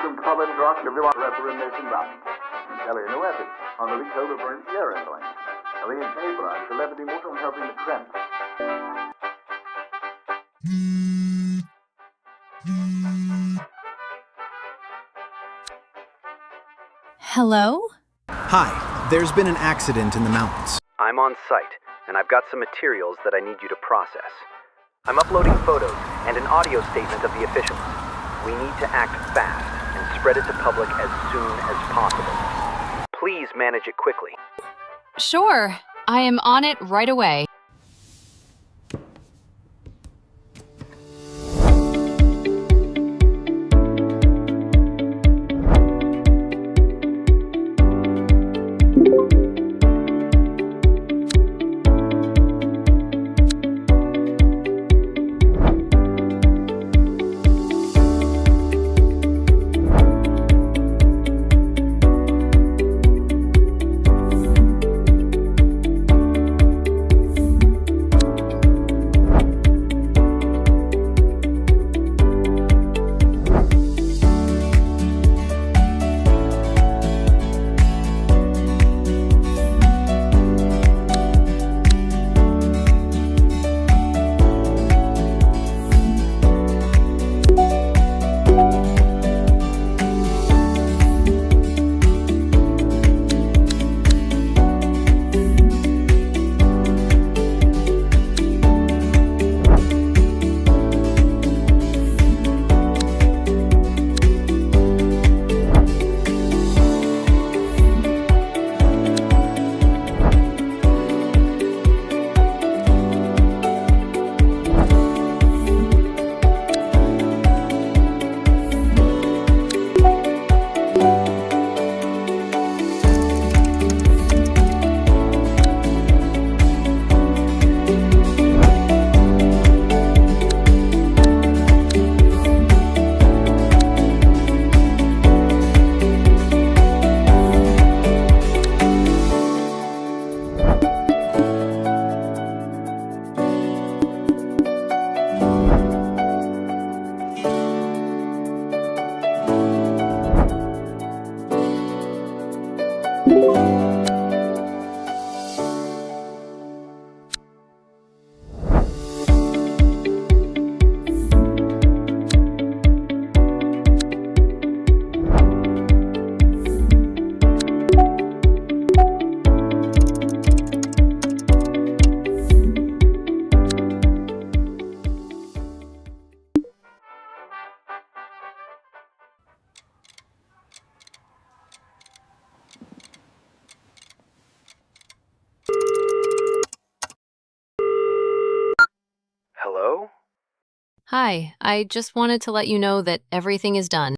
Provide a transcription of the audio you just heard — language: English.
some common rock of the Reformation Run. Kelly no ethics on the October for an year and line. Kelly and Cabra and celebrity motor on helping the tramp. Hello? Hi, there's been an accident in the mountains. I'm on site, and I've got some materials that I need you to process. I'm uploading photos and an audio statement of the officials. We need to act fast and spread it to public as soon as possible. Please manage it quickly. Sure. I am on it right away. Hello? Hi, I just wanted to let you know that everything is done.